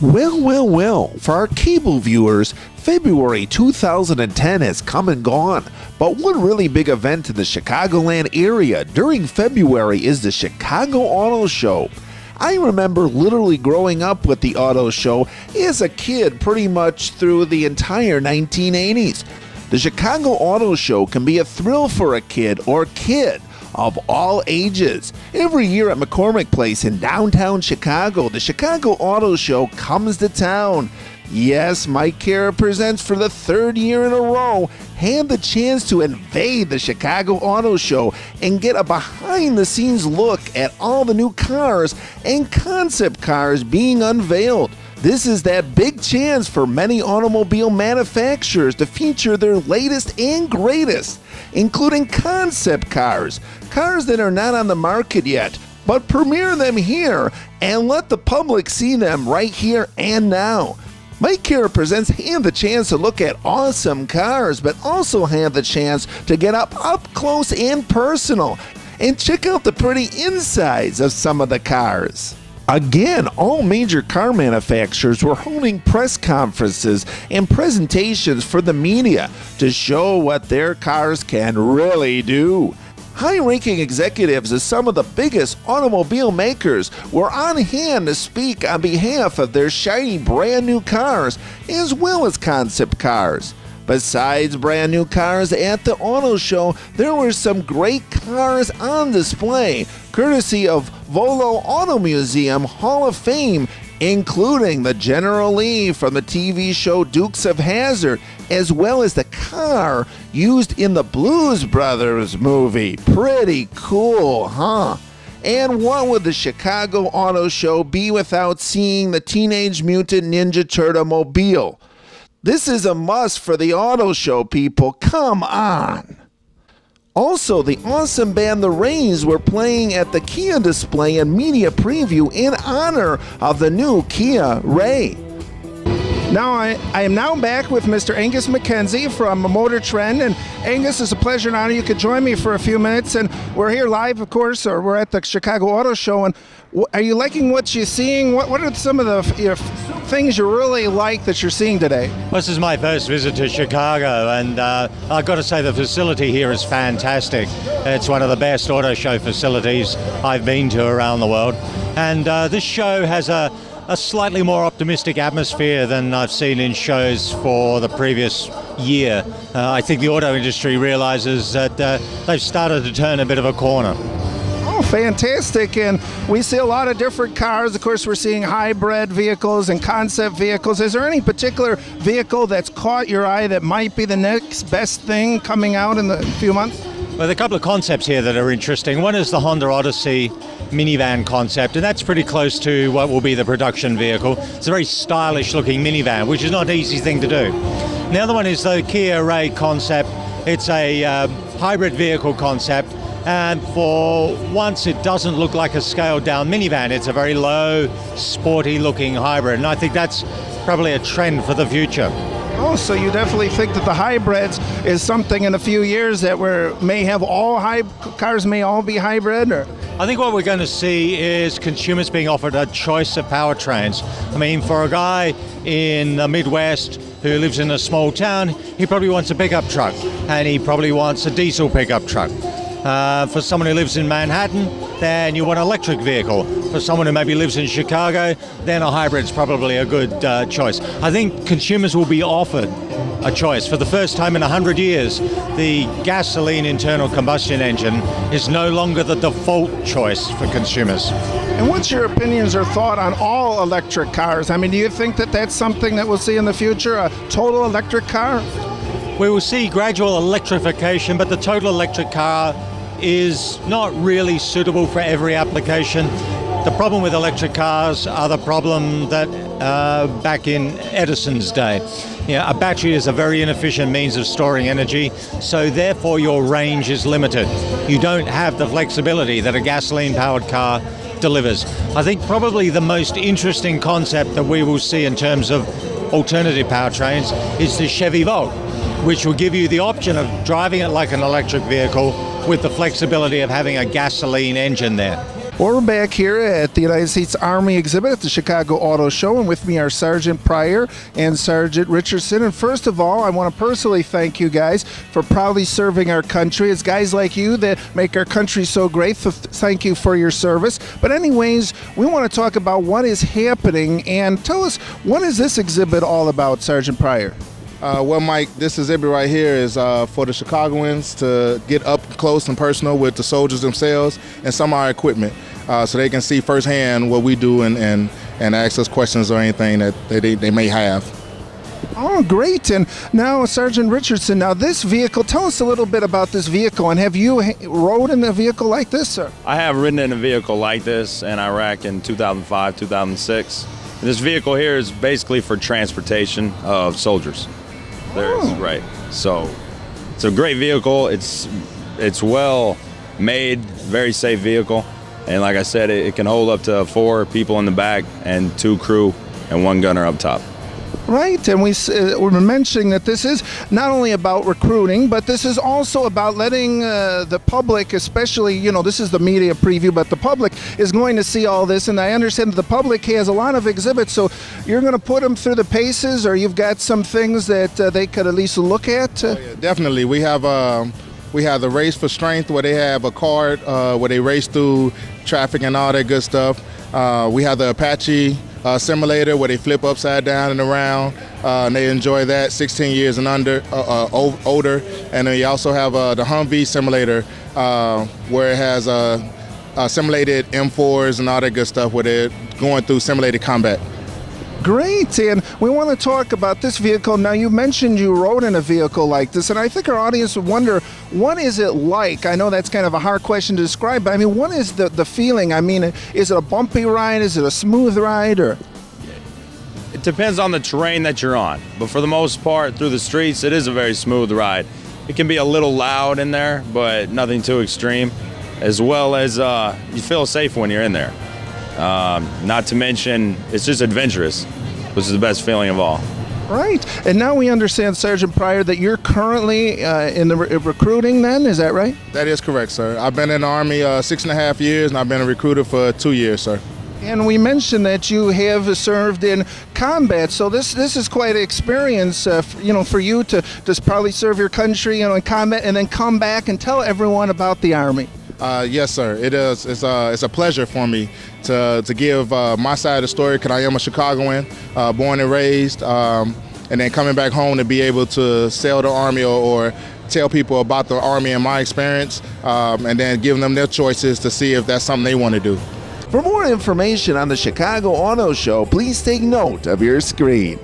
Well, for our cable viewers, February 2010 has come and gone, but one really big event in the Chicagoland area during February is the Chicago Auto Show. I remember literally growing up with the auto show as a kid pretty much through the entire 1980s. The Chicago Auto Show can be a thrill for a kid or kid of all ages. Every year at McCormick Place in downtown Chicago, the Chicago Auto Show comes to town. Yes, Mike Kara presents for the third year in a row had the chance to invade the Chicago Auto Show and get a behind-the-scenes look at all the new cars and concept cars being unveiled. This is that big chance for many automobile manufacturers to feature their latest and greatest, including concept cars, cars that are not on the market yet, but premiere them here and let the public see them right here and now. Mike Kara Presents had the chance to look at awesome cars, but also had the chance to get up close and personal and check out the pretty insides of some of the cars. Again, all major car manufacturers were holding press conferences and presentations for the media to show what their cars can really do. High-ranking executives of some of the biggest automobile makers were on hand to speak on behalf of their shiny brand new cars as well as concept cars. Besides brand new cars at the auto show, there were some great cars on display, courtesy of Volo Auto Museum Hall of Fame, including the General Lee from the TV show Dukes of Hazzard, as well as the car used in the Blues Brothers movie. Pretty cool, huh? And what would the Chicago Auto Show be without seeing the Teenage Mutant Ninja Turtle mobile? This is a must for the auto show, people. Come on. Also, the awesome band The Rays were playing at the Kia display and media preview in honor of the new Kia Ray. Now I am now back with Mr. Angus McKenzie from Motor Trend, and Angus, it's a pleasure and honor you could join me for a few minutes. And we're here live, of course, or we're at the Chicago Auto Show. And are you liking what you're seeing? What are some of the things you really like that you're seeing today? Well, this is my first visit to Chicago, and I've got to say the facility here is fantastic. It's one of the best auto show facilities I've been to around the world, and this show has a slightly more optimistic atmosphere than I've seen in shows for the previous year. I think the auto industry realizes that they've started to turn a bit of a corner. Oh, fantastic. And we see a lot of different cars. Of course, we're seeing hybrid vehicles and concept vehicles. Is there any particular vehicle that's caught your eye that might be the next best thing coming out in the few months? Well, there are a couple of concepts here that are interesting. One is the Honda Odyssey minivan concept, and that's pretty close to what will be the production vehicle. It's a very stylish looking minivan, which is not an easy thing to do. The other one is the Kia Ray concept. It's a hybrid vehicle concept, and for once it doesn't look like a scaled down minivan. It's a very low, sporty looking hybrid, and I think that's probably a trend for the future. Oh, so you definitely think that the hybrids is something in a few years that may have cars may all be hybrid? Or? I think what we're going to see is consumers being offered a choice of powertrains. I mean, for a guy in the Midwest who lives in a small town, he probably wants a pickup truck, and he probably wants a diesel pickup truck. For someone who lives in Manhattan, then you want an electric vehicle. For someone who maybe lives in Chicago, then a hybrid's probably a good choice. I think consumers will be offered a choice. For the first time in 100 years, the gasoline internal combustion engine is no longer the default choice for consumers. And what's your opinions or thought on all electric cars? I mean, do you think that that's something that we'll see in the future, a total electric car? We will see gradual electrification, but the total electric car is not really suitable for every application. The problem with electric cars are the problem that back in Edison's day. A battery is a very inefficient means of storing energy, so therefore your range is limited. You don't have the flexibility that a gasoline-powered car delivers. I think probably the most interesting concept that we will see in terms of alternative powertrains is the Chevy Volt, which will give you the option of driving it like an electric vehicle with the flexibility of having a gasoline engine there. Well, we're back here at the United States Army exhibit at the Chicago Auto Show, and with me are Sergeant Pryor and Sergeant Richardson. And first of all, I want to personally thank you guys for proudly serving our country. It's guys like you that make our country so great. Thank you for your service. But anyways, we want to talk about what is happening, and tell us, what is this exhibit all about, Sergeant Pryor? Well, Mike, this exhibit right here is for the Chicagoans to get up close and personal with the soldiers themselves and some of our equipment, so they can see firsthand what we do and ask us questions or anything that they may have. Oh, great. And now, Sergeant Richardson, now this vehicle, tell us a little bit about this vehicle, and have you rode in a vehicle like this, sir? I have ridden in a vehicle like this in Iraq in 2005, 2006. And this vehicle here is basically for transportation of soldiers. Right. So it's a great vehicle. It's well made, very safe vehicle. And like I said, it can hold up to 4 people in the back and 2 crew and 1 gunner up top. Right, and we're mentioning that this is not only about recruiting, but this is also about letting the public, especially, you know, this is the media preview, but the public is going to see all this, and I understand that the public has a lot of exhibits, so you're going to put them through the paces, or you've got some things that they could at least look at? Oh, yeah, definitely. We have the Race for Strength, where they have a card where they race through traffic and all that good stuff. We have the Apache simulator where they flip upside down and around, and they enjoy that, 16 years and older. And then we also have the Humvee simulator where it has simulated M4s and all that good stuff where they're going through simulated combat. Great, and we want to talk about this vehicle. Now, you mentioned you rode in a vehicle like this, and I think our audience would wonder, what is it like? I know that's kind of a hard question to describe, but I mean, what is the feeling? I mean, is it a bumpy ride? Is it a smooth ride? Or It depends on the terrain that you're on, but for the most part, through the streets, it is a very smooth ride. It can be a little loud in there, but nothing too extreme, as well as you feel safe when you're in there. Not to mention, it's just adventurous, which is the best feeling of all. Right, and now we understand, Sergeant Pryor, that you're currently in the recruiting then, is that right? That is correct, sir. I've been in the Army 6.5 years, and I've been a recruiter for 2 years, sir. And we mentioned that you have served in combat, so this is quite an experience, you know, for you to just probably serve your country, you know, in combat, and then come back and tell everyone about the Army. Yes, sir. It is. It's a pleasure for me to give my side of the story, because I am a Chicagoan, born and raised, and then coming back home to be able to sell the Army or tell people about the Army and my experience, and then give them their choices to see if that's something they want to do. For more information on the Chicago Auto Show, please take note of your screen.